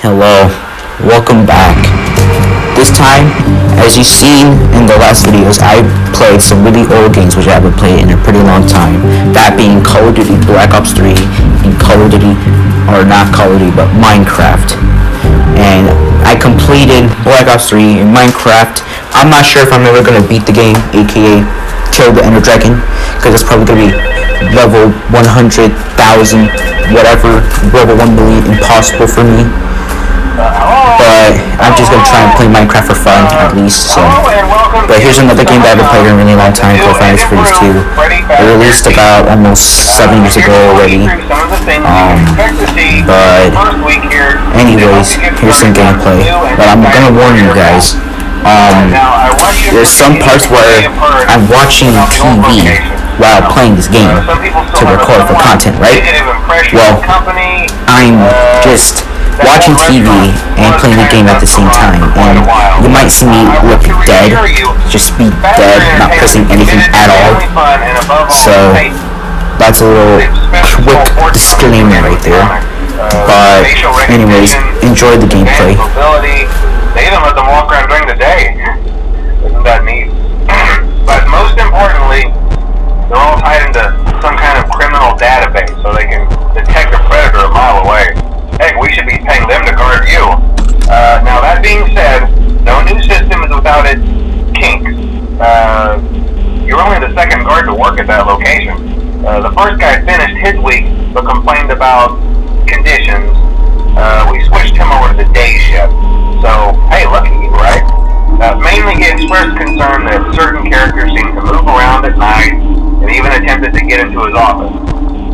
Hello, welcome back. This time, as you've seen in the last videos, I played some really old games which I haven't played in a pretty long time. That being Call of Duty Black Ops 3 and Call of Duty, or not Call of Duty, but Minecraft. And I completed Black Ops 3 and Minecraft. I'm not sure if I'm ever going to beat the game, aka kill the Ender Dragon, because it's probably going to be level 100,000, whatever, level 1 million, impossible for me. But I'm just going to try and play Minecraft for fun, at least, so. But here's another game that I haven't played in a really long time, Call of Duty 2. It released about almost 7 years ago already. But anyways, here's some gameplay. But I'm going to warn you guys, there's some parts where I'm watching TV while playing this game to record for content, right? Well, I'm just watching TV and playing the game at the same time, and you might see me look dead, just be dead, not pressing anything at all. So that's a little quick disclaimer right there. But anyways, enjoy the gameplay. They even let them walk around during the day. Isn't that neat? But most importantly, they're all tied into some kind of criminal database so they can detect a predator a mile away. Heck, we should be paying them to guard you. Now that being said, no new system is without its kinks. You're only the second guard to work at that location. The first guy finished his week but complained about conditions. We switched him over to the day shift. So, hey, lucky you, right? Mainly he expressed concern that certain characters seem to move around at night and even attempted to get into his office.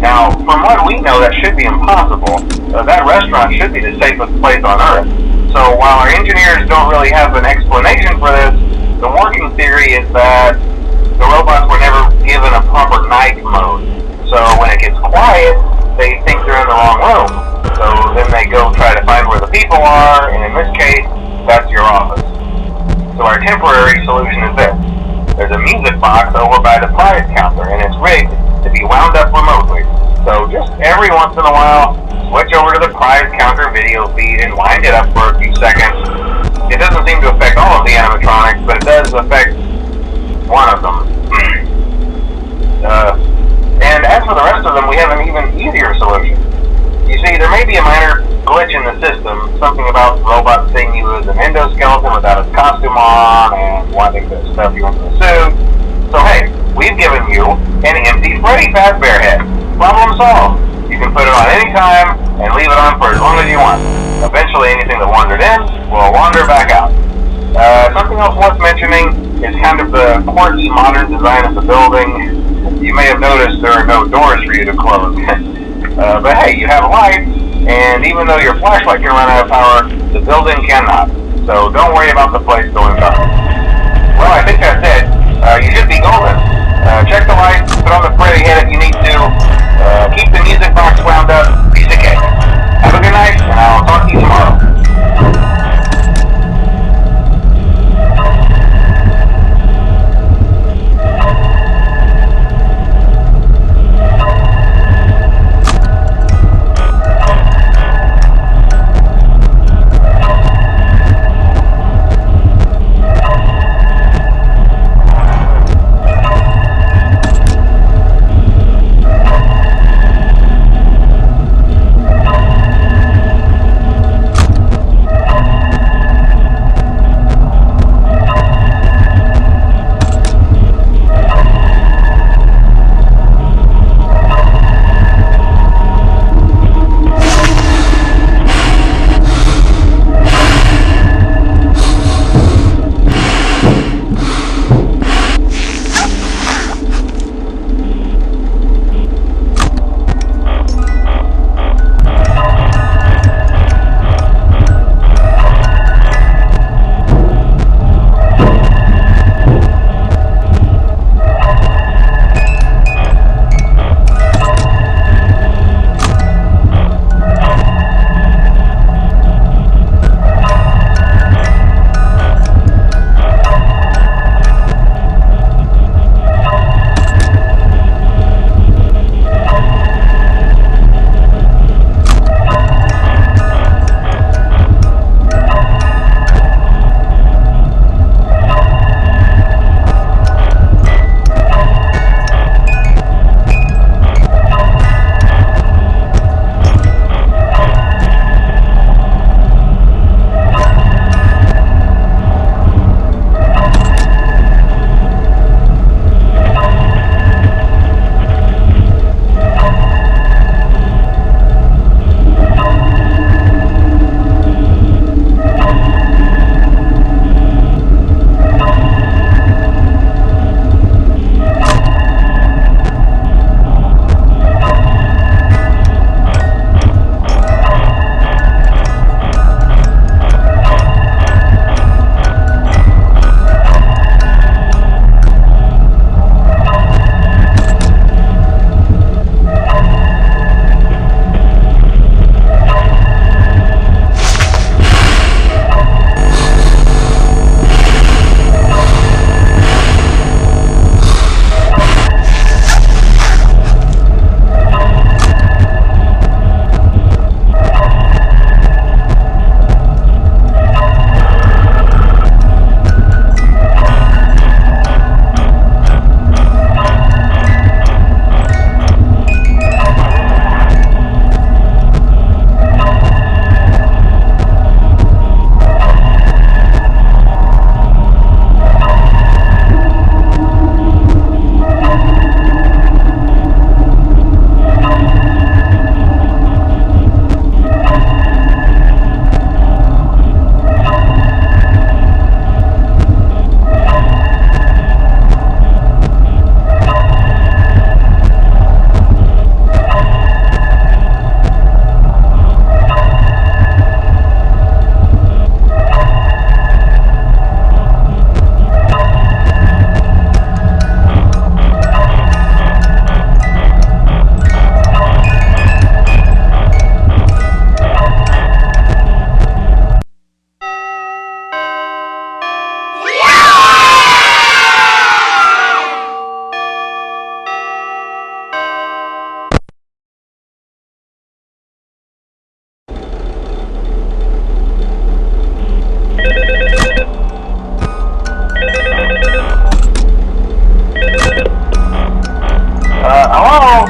Now, from what we know, that should be impossible. That restaurant should be the safest place on Earth. So while our engineers don't really have an explanation for this, the working theory is that the robots were never given a proper night mode. So when it gets quiet, they think they're in the wrong room. So then they go try to find where the people are, and in this case, that's your office. So our temporary solution is this. There's a music box over by the prize counter, and it's rigged to be wound up remotely. So just every once in a while, switch over to the prize counter video feed and wind it up for a few seconds. It doesn't seem to affect all of the animatronics, but it does affect one of them. And as for the rest of them, we have an even easier solution. You see, there may be a minor glitch in the system, something about robots seeing you as an endoskeleton without its costume on and wanting to stuff you into the suit. So hey, we've given you an empty Freddy Fazbear head. Problem solved. You can put it on any time and leave it on for as long as you want. Eventually anything that wandered in will wander back out. Something else worth mentioning is kind of the quirky modern design of the building. You may have noticed there are no doors for you to close. But hey, you have lights, and even though your flashlight can run out of power, the building cannot. So don't worry about the place going dark. Well, I think that's it. You should be golden. Check the lights, put on the Freddy head if you need to. Keep the music box wound up. Piece of cake. Have a good night, and I'll talk to you tomorrow.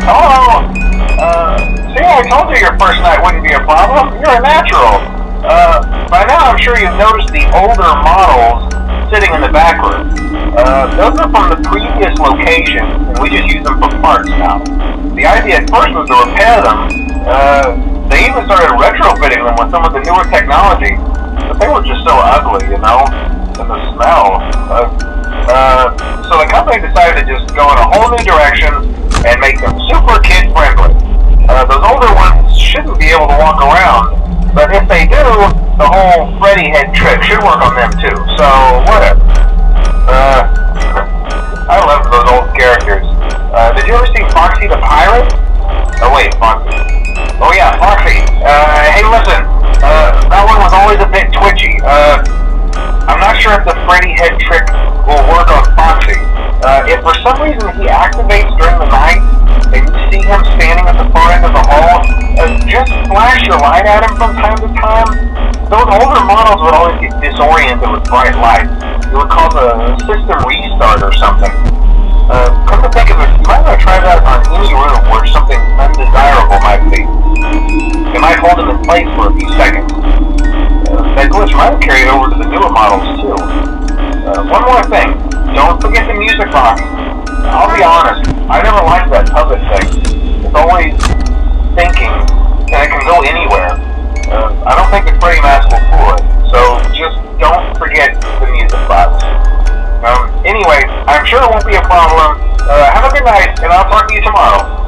Hello? See, I told you your first night wouldn't be a problem. You're a natural. By now I'm sure you've noticed the older models sitting in the back room. Those are from the previous location, and we just use them for parts now. The idea at first was to repair them. They even started retrofitting them with some of the newer technology, but they were just so ugly, you know? And the smell. So the company decided to just go in a whole new direction and make them super kid-friendly. Those older ones shouldn't be able to walk around, but if they do, the whole Freddy head trick should work on them too, so whatever. I love those old characters. Did you ever see Foxy the Pirate? Oh wait, Foxy. Oh yeah, Foxy. Hey listen, that one was always a bit twitchy. I'm not sure if the Freddy head trick will work on Foxy. If for some reason he activates during the night, and you see him standing at the far end of the hall, just flash your light at him from time to time. Those older models would always get disoriented with bright lights. It would cause a system restart or something. Come to think of it, you might want to try that on any room where something undesirable might be. It might hold him in place for a few seconds. That glitch might have carried over to the newer models too. One more thing, don't forget the music box. I'll be honest, I never liked that puppet thing. It's always thinking, and it can go anywhere. I don't think the Freddy mask will fool it, so just don't forget the music box. Anyway, I'm sure it won't be a problem. Have a good night, and I'll talk to you tomorrow.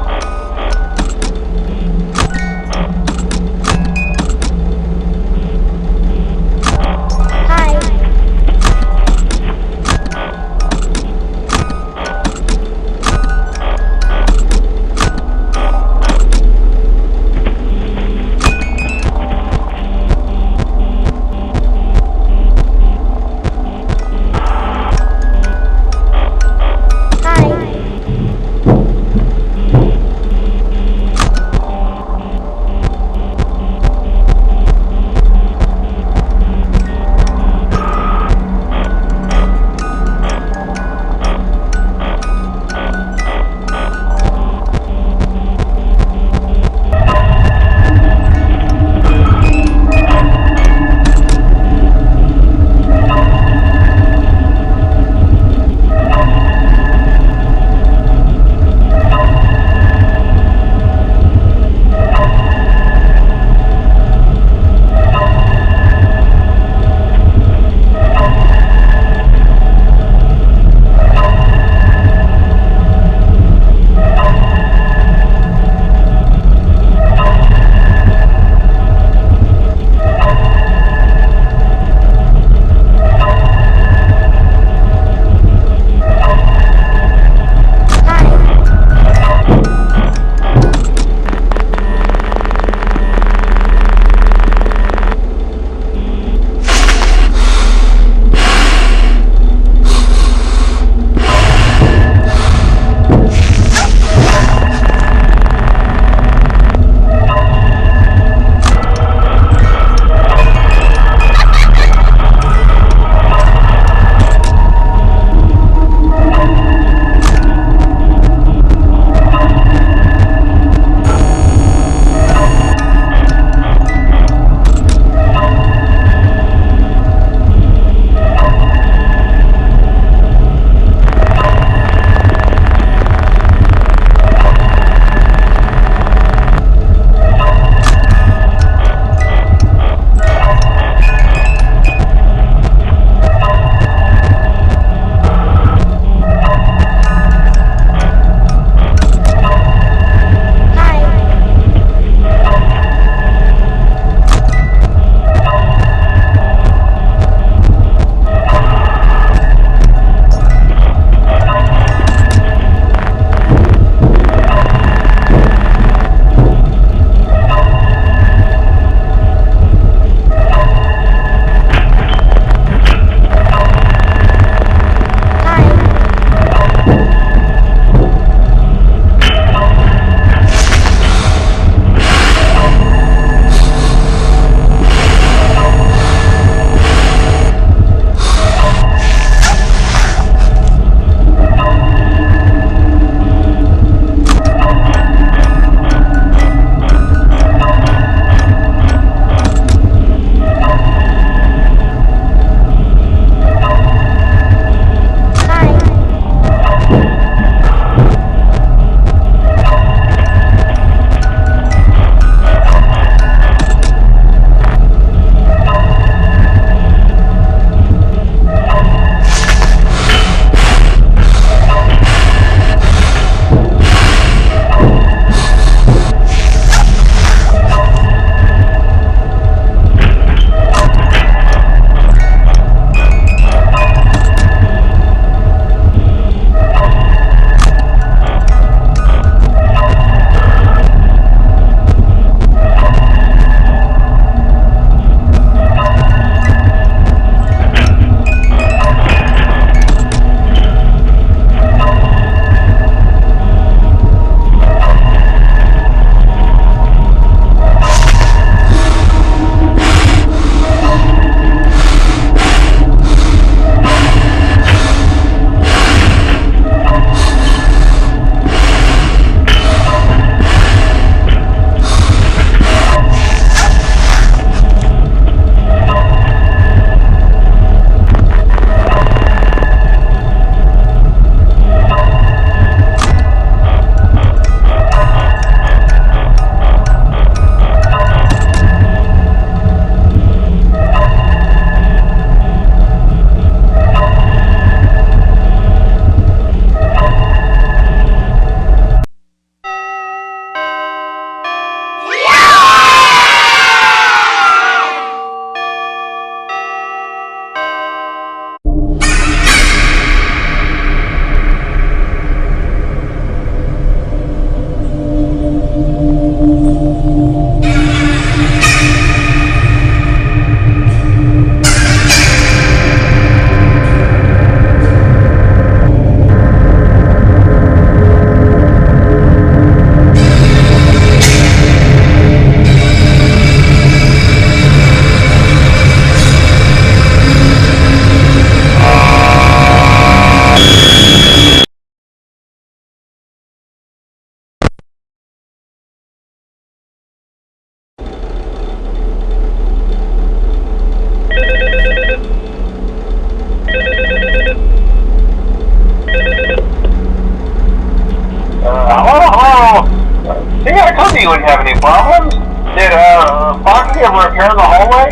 he ever repair the hallway?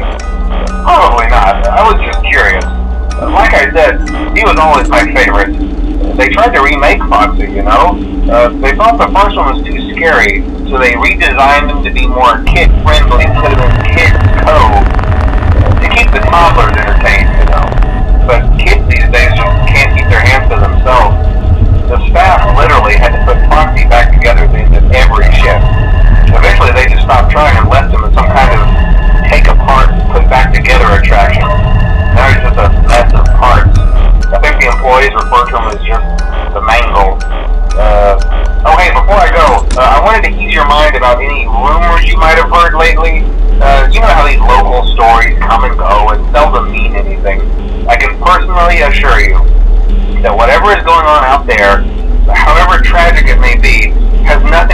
Probably not. I was just curious. Like I said, he was always my favorite. They tried to remake Foxy, you know? They thought the first one was too scary, so they redesigned him to be more kid-friendly, put him in Kids Cove, to keep the toddlers entertained, you know? But kids these days just can't keep their hands to themselves. The staff literally had to put Foxy back together at the end of every shift. Eventually they just stopped trying and left him in some kind of take-apart, put-back-together attraction. Now he's just a mess of parts. I think the employees refer to him as just the mangle. Oh hey, before I go, I wanted to ease your mind about any rumors you might have heard lately. You know how these local stories come and go and seldom mean anything. I can personally assure you that whatever is going on out there, however tragic it may be, has nothing